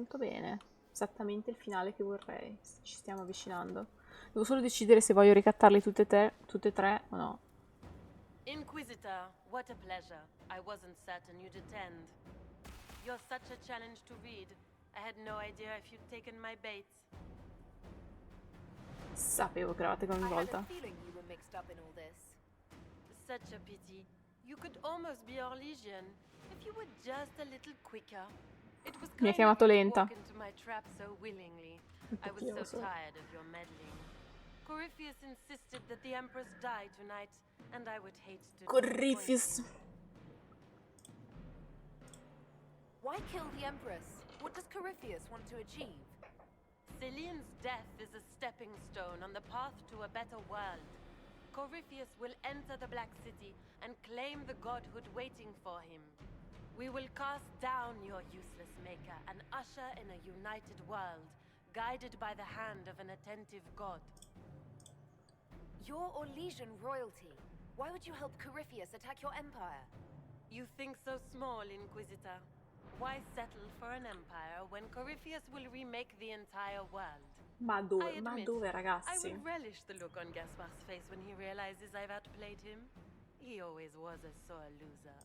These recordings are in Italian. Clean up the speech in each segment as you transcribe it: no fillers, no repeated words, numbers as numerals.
molto bene. Esattamente il finale che vorrei. Ci stiamo avvicinando. Devo solo decidere se voglio ricattarli tutte e tre o no. Inquisitor, what a pleasure. I wasn't certain you'd attend. You're such a challenge to read. I had no idea if you'd taken my baits. Sapevo che eravate coinvolta. Such a pity. You could almost be Orlesian if you were just a little quicker. It was Mi ha kind of chiamato you to lenta. walk into my trap so willingly. I was so tired of your meddling. Corypheus insisted that the Empress die tonight, and I would hate to Corypheus. Why kill the Empress? What does Corypheus want to achieve? Celene's death is a stepping stone on the path to a better world. Corypheus will enter the Black City and claim the godhood waiting for him. We will cast down your useless maker and usher in a united world, guided by the hand of an attentive god. You're Orlesian royalty. Why would you help Corypheus attack your empire? You think so small, Inquisitor. Why settle for an empire when Corypheus will remake the entire world? Ma dove? Ma dove, I ragazzi? would relish the look on Gaspar's face when he realizes I've outplayed him. He always was a sore loser.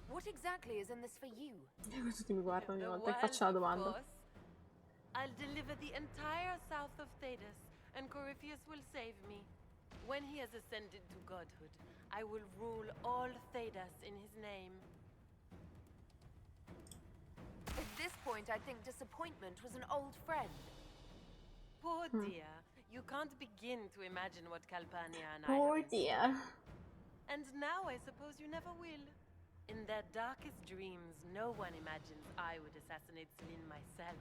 What exactly is in this for you? Tutti mi guardano ogni The volta che world, faccio una of domanda. course. I'll deliver the entire south of Thedas, and Corypheus will save me. When he has ascended to godhood, I will rule all Thedas in his name. At this point, I think disappointment was an old friend. Poor dear, you can't begin to imagine what Calpurnia and I Poor have in store. dear. And now I suppose you never will. In their darkest dreams, no one imagines I would assassinate Celene myself.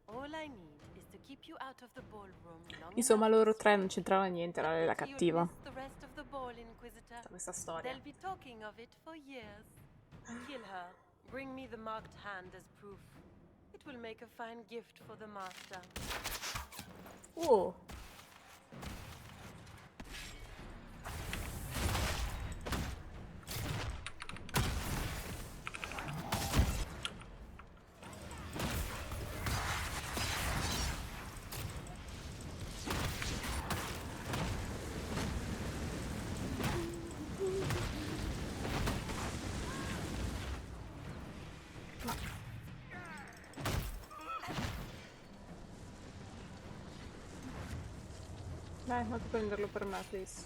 All I need is to keep you out of the ballroom long Insomma, enough loro to tre sleep. non c'entravano niente, era lei la You'll cattiva. miss the rest of the ball, Inquisitor. Questa storia. They'll be talking of it for years. Kill her. Bring me the marked hand as proof. It will make a fine gift for the master. Oh. Dai, ma puoi prenderlo per me, please.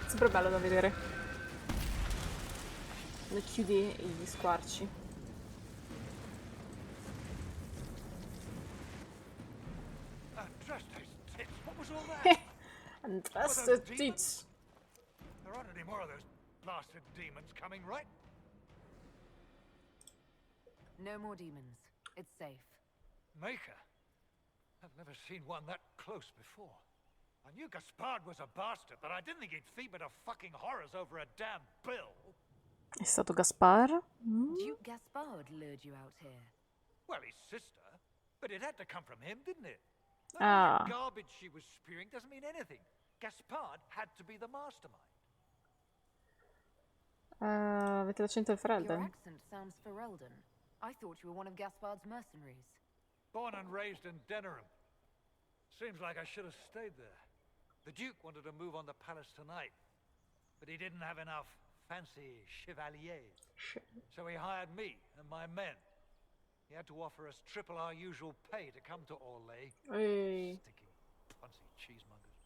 Sempre bello da vedere. Quando chiudi gli squarci. Interested tits. There aren't any more of those blasted demons coming, right? No more demons. It's safe. Maker? I've never seen one that close before. I knew Gaspard was a bastard, but I didn't think he'd feed to fucking horrors over a damn bill. È stato Gaspar? Duke Gaspard lured you out here. Well, his sister. But it had to come from him, didn't it? Ah. The garbage she was spewing doesn't mean anything. Gaspard had to be the mastermind. Avete l'accento del Your Ferelden? accent sounds Ferelden. I thought you were one of Gaspard's mercenaries. Born and raised in Denerim. Seems like I should have stayed there. The Duke wanted to move on the palace tonight, but he didn't have enough fancy chevaliers. So he hired me and my men. He had to offer us triple our usual pay to come to Orlais. Ehi. Sticky, punsy cheesemongers.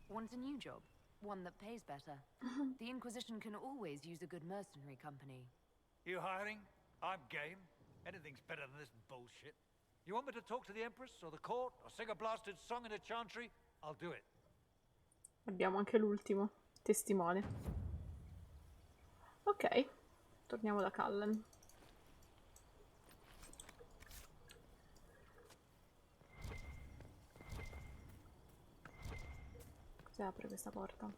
Want a new job? One that pays better. The Inquisition can always use a good mercenary company. You hiring? I'm game. Anything's better than this bullshit. You want me to talk to the Empress or the court or sing a blasted song in a chantry? I'll do it. Abbiamo anche l'ultimo testimone. Ok, torniamo da Cullen. Si apre questa porta.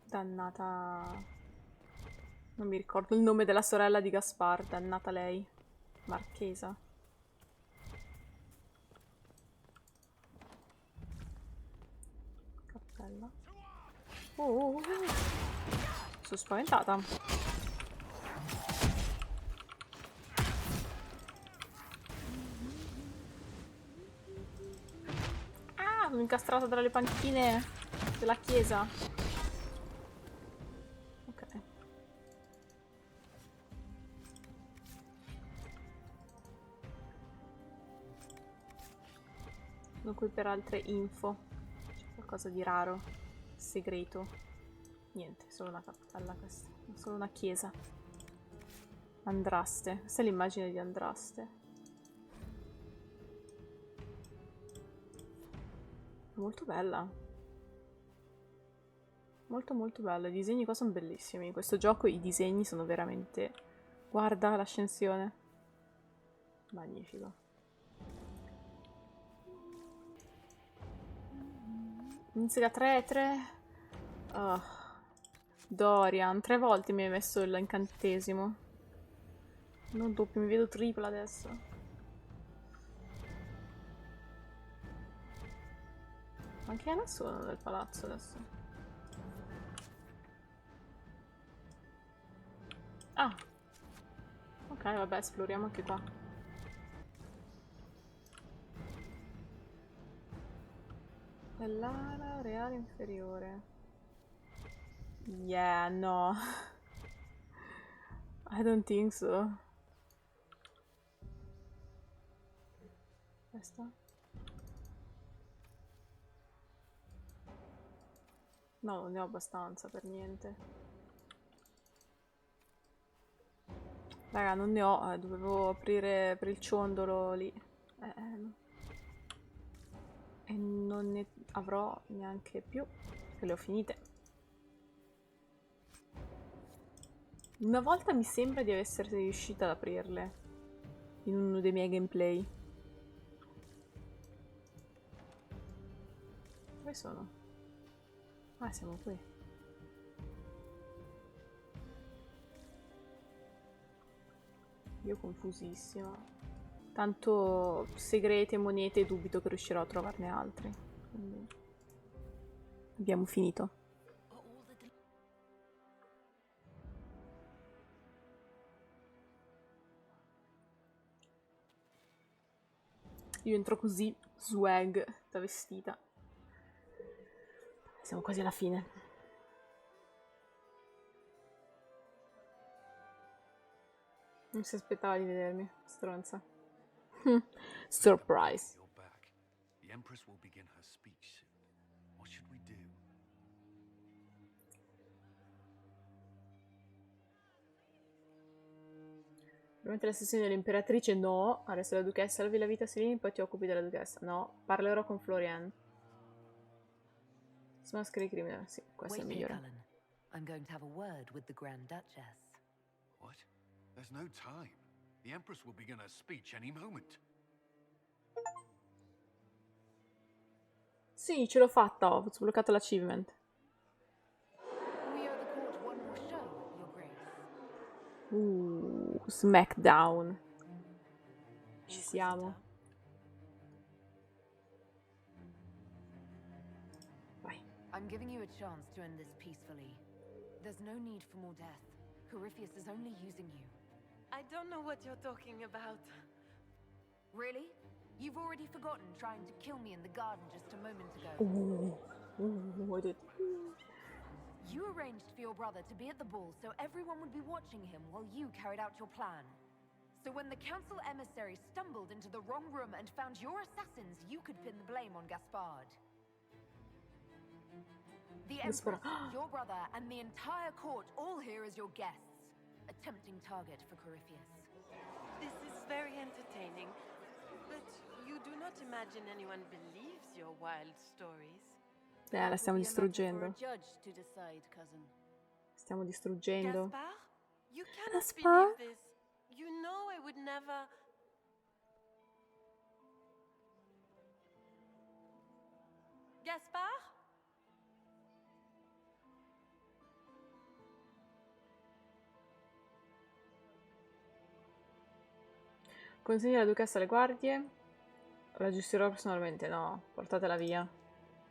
Dannata. Non mi ricordo il nome della sorella di Gaspar. Dannata lei. Marchesa. Cappella. Oh. Sono spaventata. Ah, sono incastrata tra le panchine della chiesa. Ok. Sono qui per altre info. C'è qualcosa di raro, segreto. Niente, solo una cappella questa. Solo una chiesa. Andraste. Questa è l'immagine di Andraste. Molto bella. Molto molto bella. I disegni qua sono bellissimi. In questo gioco i disegni sono veramente... Guarda l'ascensione. Magnifico. Inizia da 3. Oh. Dorian. 3 volte mi hai messo l'incantesimo. Non doppio, mi vedo tripla adesso. Ma che ne sono del palazzo adesso? Ah! Ok, vabbè, esploriamo anche qua. Dell'ala reale inferiore. Yeah, no. I don't think so. Questa? No, non ne ho abbastanza per niente. Raga, non ne ho. Dovevo aprire per il ciondolo lì. No. E non ne avrò neanche più. Perché le ho finite. Una volta mi sembra di essere riuscita ad aprirle. In uno dei miei gameplay. Dove sono? Ah, siamo qui. Io confusissima. Tanto segrete, monete, dubito che riuscirò a trovarne altri. Quindi... abbiamo finito. Io entro così, swag, da vestita. Siamo quasi alla fine. Non si aspettava di vedermi, stronza. Surprise. You're back. The Empress will begin her speech soon. What should we do? Durante la sessione dell'imperatrice, no. Adesso la duchessa salvi la vita a Celene, poi ti occupi della duchessa. No. Parlerò con Florian. Smaschera i criminali. Sì, questo è il migliore. Cullen. I'm going to have a word with the Grand Duchess. What? There's no time. The Empress will begin her speech any moment. Sì, ce l'ho fatta. Ho sbloccato l'achievement. We owe the court one more show, Your Grace. Smackdown. Ci siamo. Vai. I'm giving you a chance to end this peacefully. There's no need for more death. Corypheus is only using you. I don't know what you're talking about. Really? You've already forgotten trying to kill me in the garden just a moment ago. I did. You arranged for your brother to be at the ball so everyone would be watching him while you carried out your plan. So when the council emissary stumbled into the wrong room and found your assassins, you could pin the blame on Gaspard. The Empress, your brother, and the entire court all here as your guests. A tempting target for Corypheus. This is very entertaining, but you do not imagine anyone believes your wild stories. La stiamo distruggendo. Stiamo distruggendo. Gaspard? You cannot Gaspard? believe this. You know I would never... Gaspard? Consegni la duchessa alle guardie. La gestirò personalmente. No, portatela via.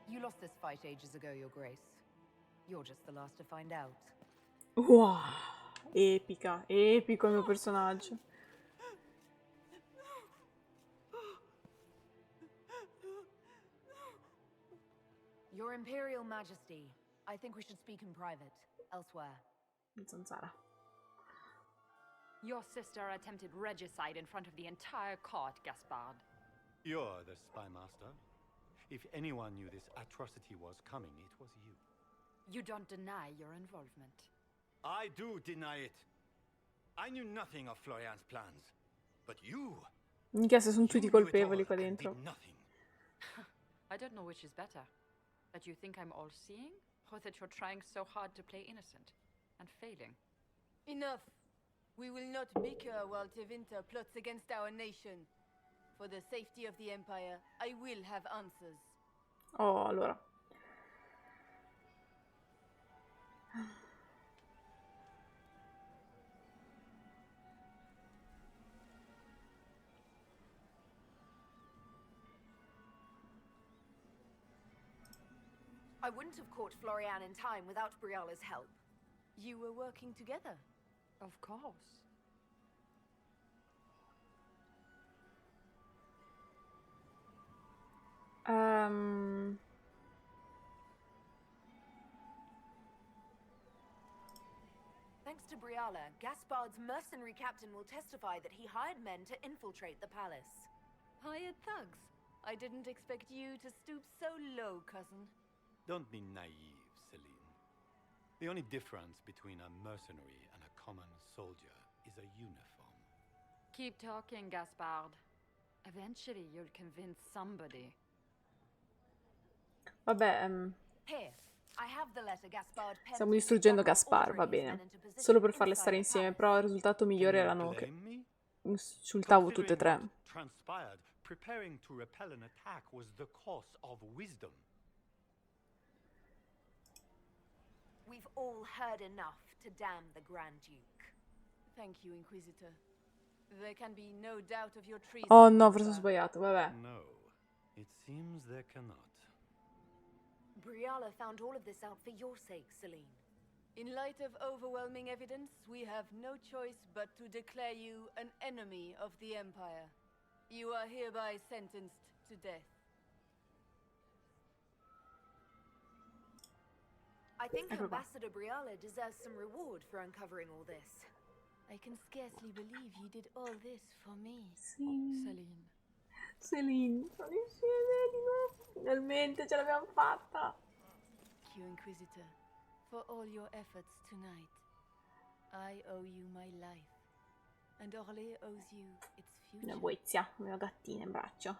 You lost this fight ages ago, Your Grace. You're just the last to find out. Wow, epica, epico il mio personaggio. Your Imperial Majesty, I think we should speak in private, elsewhere. Zanzara. Your sister attempted regicide in front of the entire court, Gaspard. You're the spy master. If anyone knew this atrocity was coming, it was you. You don't deny your involvement. I do deny it. I knew nothing of Florian's plans. But you... Minchia, se sono tutti you knew it colpevoli all qua and dentro. did nothing. I don't know which is better. That you think I'm all-seeing, or that you're trying so hard to play innocent and failing. Enough. We will not bicker while Tevinter plots against our nation. For the safety of the Empire, I will have answers. Oh, allora. I wouldn't have caught Florian in time without Briala's help. You were working together. Of course. Thanks to Briala, Gaspard's mercenary captain will testify that he hired men to infiltrate the palace. Hired thugs. I didn't expect you to stoop so low, cousin. Don't be naive, Celene. The only difference between a mercenary and a common soldier is a uniform. Keep talking, Gaspard. Eventually you'll convince somebody. Vabbè, Here, I have the letter Gaspard penned stiamo to distruggendo Gaspard Gaspar, va ordering his bene. men into position Solo per farle inside stare the insieme, palace. però il risultato migliore Can era you no, che blame me? insultavo tutte e tre. Considering what transpired, preparing to repel an attack was the course of wisdom. We've all heard enough to damn the Grand Duke. Thank you, Inquisitor. There can be no doubt of your treason. Oh no, forse ho Gaspard. sbagliato, vabbè. No, it seems there cannot. Briala found all of this out for your sake, Celene. In light of overwhelming evidence, we have no choice but to declare you an enemy of the Empire. You are hereby sentenced to death. I think Ecco qua. Ambassador Briala deserves some reward for uncovering all this. I can scarcely believe you did all this for me. Sì. Celene. Celene, sono insieme di nuovo. Finalmente ce l'abbiamo fatta. Thank you, Inquisitor, for all your efforts tonight. I owe you my life, and Orlais owes you its Una future. boezia, una gattina in braccio.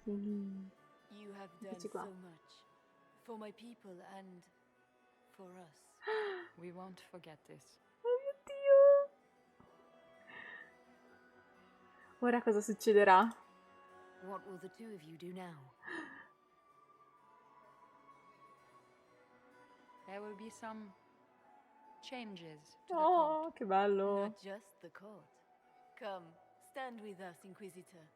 Celene. You have done Eccoci qua. so much for my people and for us. We won't forget this. Oh mio Dio! Ora cosa succederà? What will the two of you do now? There will be some changes to the Oh, court. che bello! Not just the court. Come, stand with us, Inquisitor.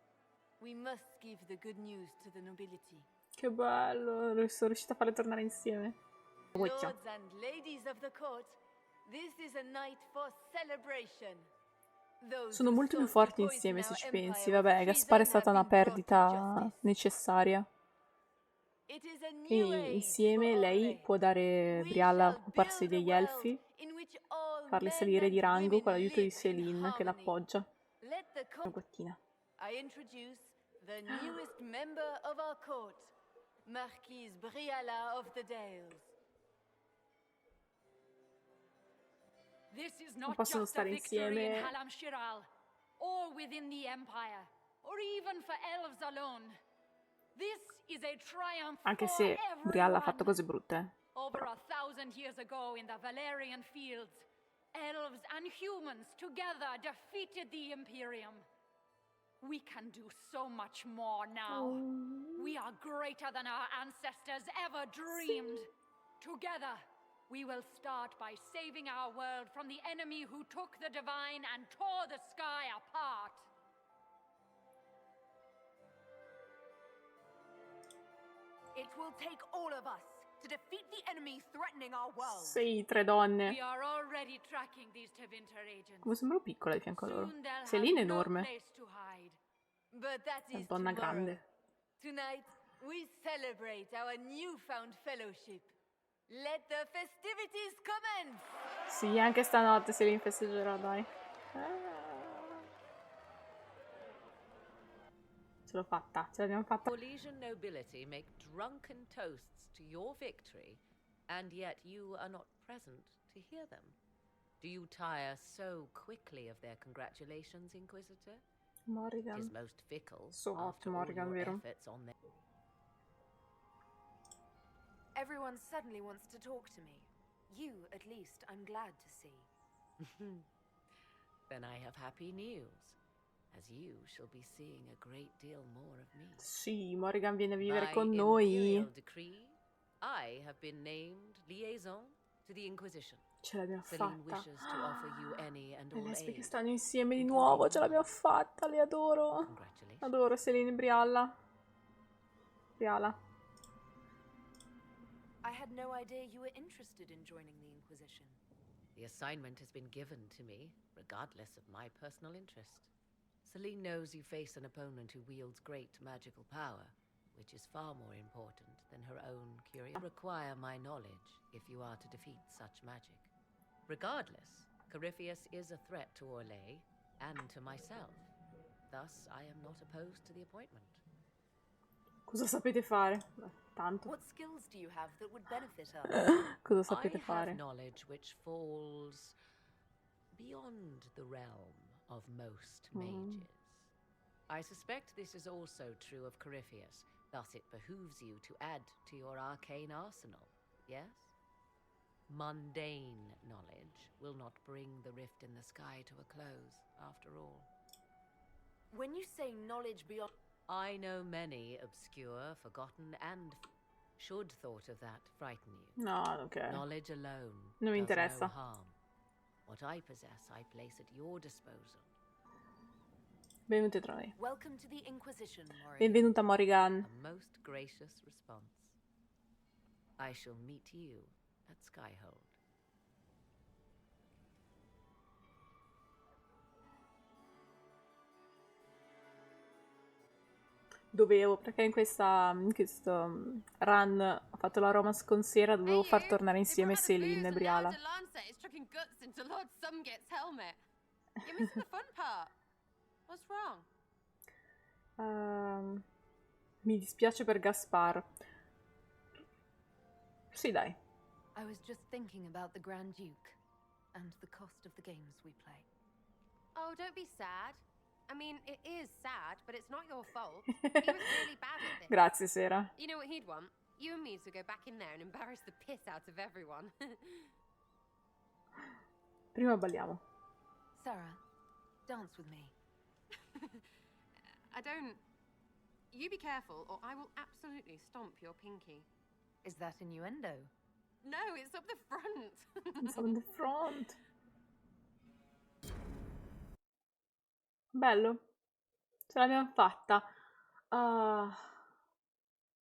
We must give the good news to the nobility. Che bello! Sono riuscita a farle tornare insieme. Boezia. Lords and ladies of the court, this is a night for celebration. Those Sono who molto più sought to forti insieme poison se ci our pensi. empire with Vabbè, Gaspar è treason stata have una been brought to perdita justice. necessaria. It is a E new age insieme for lei Orlais. può dare We Briala a shall occuparsi build a degli world elfi, in which all farle men salire di and rango women con l'aiuto di live in Celene che harmony. l'appoggia. Let the Una court gattina. I introduce the newest member of our court, Marquise Briala of the Dales. This is Non not possono just a stare victory in insieme. Halam Shiral, or within the Empire, or even for elves alone. This is a triumph Anche for se Briala ha fatto everyone. cose brutte. Over 1,000 years ago in the Valerian fields, elves and humans together defeated the Imperium. We can do so much more now. We are greater than our ancestors ever dreamed. Together, we will start by saving our world from the enemy who took the divine and tore the sky apart. It will take all of us to defeat the enemy threatening our world. Sì, 3 donne. We are already tracking these Tevinter agents. Come sembro piccola di fianco a loro. Soon they'll Celene è have no enorme. place to hide. But that È is donna tomorrow. grande. Tonight, we celebrate our newfound fellowship. Let the festivities commence! Sì, anche stanotte Celene festeggerà, dai. Ce l'ho fatta, ce l'abbiamo fatta. Polynesian nobility make drunken toasts to your victory, and yet you are not present to hear them. Do you tire so quickly of their congratulations, Inquisitor? It is Morrigan. most fickle So hot, after all Morrigan, your vero? efforts on their... Everyone suddenly wants to talk to me. You, at least, I'm glad to see. Then I have happy news, as you shall be seeing a great deal more of me. Sì, Morrigan viene a vivere By con imperial noi. decree, I have been named liaison to the Inquisition. Ce l'abbiamo Celene fatta. wishes to offer you any and Le all lesbiche aid. stanno insieme di nuovo, ce l'abbiamo fatta, le adoro. Congratulations. Adoro Celene e Briala. Briala. I had no idea you were interested in joining the Inquisition. The assignment has been given to me, regardless of my personal interest. Celene knows you face an opponent who wields great magical power, which is far more important than her own curiosity. You require my knowledge if you are to defeat such magic. Regardless, Corypheus is a threat to Orlais and to myself. Thus, I am not opposed to the appointment. Cosa sapete fare? Beh, tanto. What skills do you have that would benefit us? Cosa sapete I fare? have knowledge which falls beyond the realm of most mages. I suspect this is also true of Corypheus, thus it behooves you to add to your arcane arsenal, yes? Mundane knowledge will not bring the rift in the sky to a close, after all. When you say knowledge beyond... I know many obscure, forgotten, and should thought of that frighten you. No, ok. Knowledge alone Non mi does interessa. no harm. What I possess, I place at your disposal. Benvenuti tra noi. Welcome to the Inquisition, Morrigan. Benvenuta Morrigan. A most gracious response. I shall meet you at Skyhold. Dovevo, perché in questo run ho fatto la romance con Sera, dovevo far tornare insieme Celene e Briala. Is chucking guts into Lord Sumget's helmet. You're missing the fun part. What's wrong? Mi dispiace per Gaspar. Sì, dai. I was just thinking about the Grand Duke and the cost of the games we play. Oh, don't be sad. I mean, it is sad, but it's not your fault. He was really bad at this. Grazie, Sera. You know what he'd want? You and me to go back in there and embarrass the piss out of everyone. Prima balliamo. Sarah, dance with me. I don't... You be careful, or I will absolutely stomp your pinky. Is that innuendo? No, it's up the front. It's on the front. Bello. Ce l'abbiamo fatta.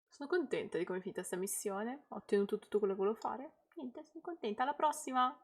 Sono contenta di come è finita questa missione. Ho ottenuto tutto quello che volevo fare. Niente, sono contenta. Alla prossima!